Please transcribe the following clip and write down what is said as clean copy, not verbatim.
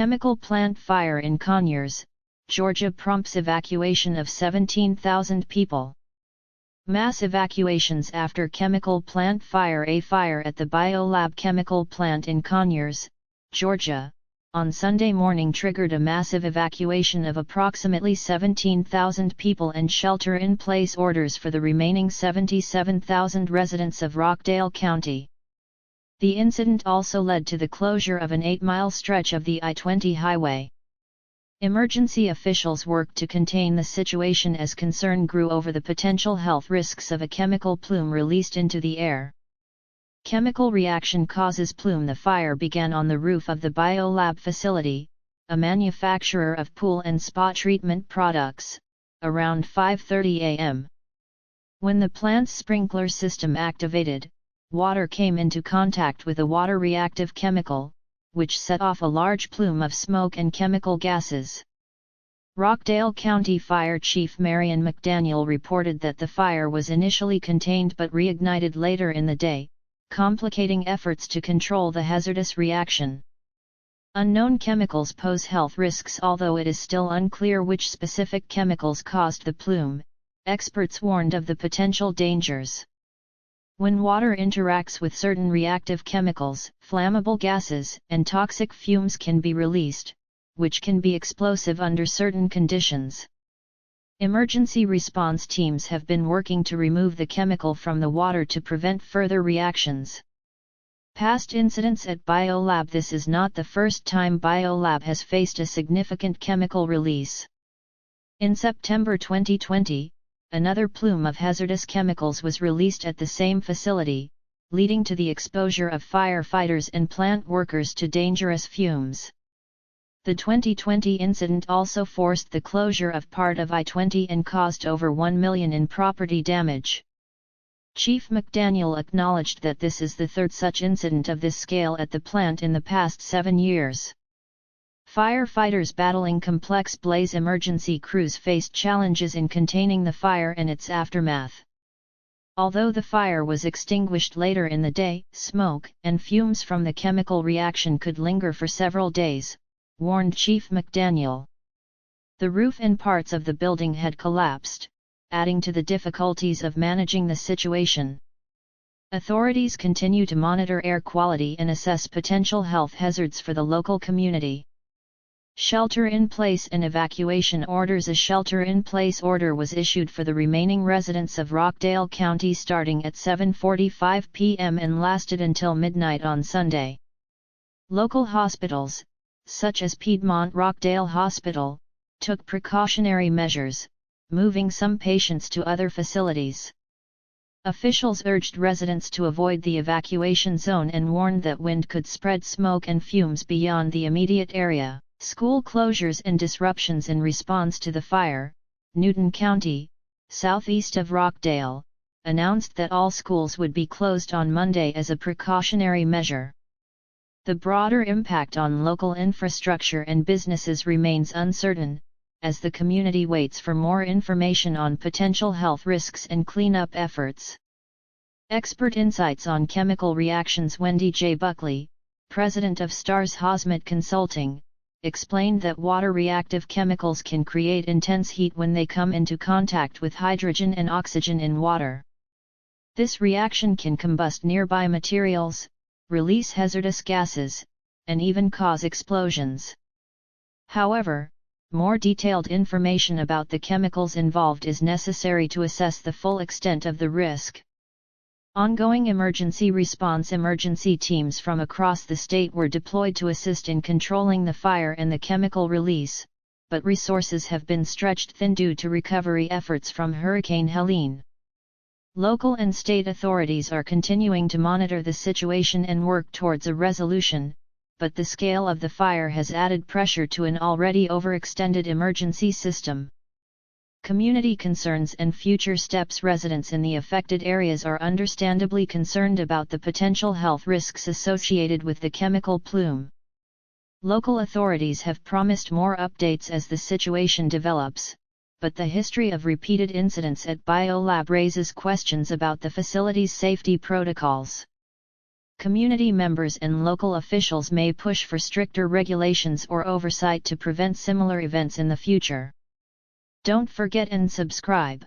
Chemical plant fire in Conyers, Georgia prompts evacuation of 17,000 people. Mass evacuations after chemical plant fire. A fire at the Biolab chemical plant in Conyers, Georgia, on Sunday morning triggered a massive evacuation of approximately 17,000 people and shelter-in-place orders for the remaining 77,000 residents of Rockdale County. The incident also led to the closure of an 8-mile stretch of the I-20 highway. Emergency officials worked to contain the situation as concern grew over the potential health risks of a chemical plume released into the air. Chemical reaction causes plume. The fire began on the roof of the Biolab facility, a manufacturer of pool and spa treatment products, around 5:30 a.m. When the plant's sprinkler system activated, water came into contact with a water-reactive chemical, which set off a large plume of smoke and chemical gases. Rockdale County Fire Chief Marion McDaniel reported that the fire was initially contained but reignited later in the day, complicating efforts to control the hazardous reaction. Unknown chemicals pose health risks. Although it is still unclear which specific chemicals caused the plume, experts warned of the potential dangers. When water interacts with certain reactive chemicals, flammable gases and toxic fumes can be released, which can be explosive under certain conditions. Emergency response teams have been working to remove the chemical from the water to prevent further reactions. Past incidents at Biolab. This is not the first time Biolab has faced a significant chemical release. In September 2020, another plume of hazardous chemicals was released at the same facility, leading to the exposure of firefighters and plant workers to dangerous fumes. The 2020 incident also forced the closure of part of I-20 and caused over $1 million in property damage. Chief McDaniel acknowledged that this is the third such incident of this scale at the plant in the past 7 years. Firefighters battling complex blaze. Emergency crews faced challenges in containing the fire and its aftermath. Although the fire was extinguished later in the day, smoke and fumes from the chemical reaction could linger for several days, warned Chief McDaniel. The roof and parts of the building had collapsed, adding to the difficulties of managing the situation. Authorities continue to monitor air quality and assess potential health hazards for the local community. Shelter-in-place and evacuation orders. A shelter-in-place order was issued for the remaining residents of Rockdale County starting at 7:45 p.m. and lasted until midnight on Sunday. Local hospitals, such as Piedmont Rockdale Hospital, took precautionary measures, moving some patients to other facilities. Officials urged residents to avoid the evacuation zone and warned that wind could spread smoke and fumes beyond the immediate area. School closures and disruptions. In response to the fire, Newton County, southeast of Rockdale, announced that all schools would be closed on Monday as a precautionary measure. The broader impact on local infrastructure and businesses remains uncertain, as the community waits for more information on potential health risks and cleanup efforts. Expert insights on chemical reactions. Wendy J. Buckley, president of STARS Hazmat Consulting, explained that water-reactive chemicals can create intense heat when they come into contact with hydrogen and oxygen in water. This reaction can combust nearby materials, release hazardous gases, and even cause explosions. However, more detailed information about the chemicals involved is necessary to assess the full extent of the risk. Ongoing emergency response. Emergency teams from across the state were deployed to assist in controlling the fire and the chemical release, but resources have been stretched thin due to recovery efforts from Hurricane Helene. Local and state authorities are continuing to monitor the situation and work towards a resolution, but the scale of the fire has added pressure to an already overextended emergency system. Community concerns and future steps. Residents in the affected areas are understandably concerned about the potential health risks associated with the chemical plume. Local authorities have promised more updates as the situation develops, but the history of repeated incidents at Biolab raises questions about the facility's safety protocols. Community members and local officials may push for stricter regulations or oversight to prevent similar events in the future. Don't forget and subscribe.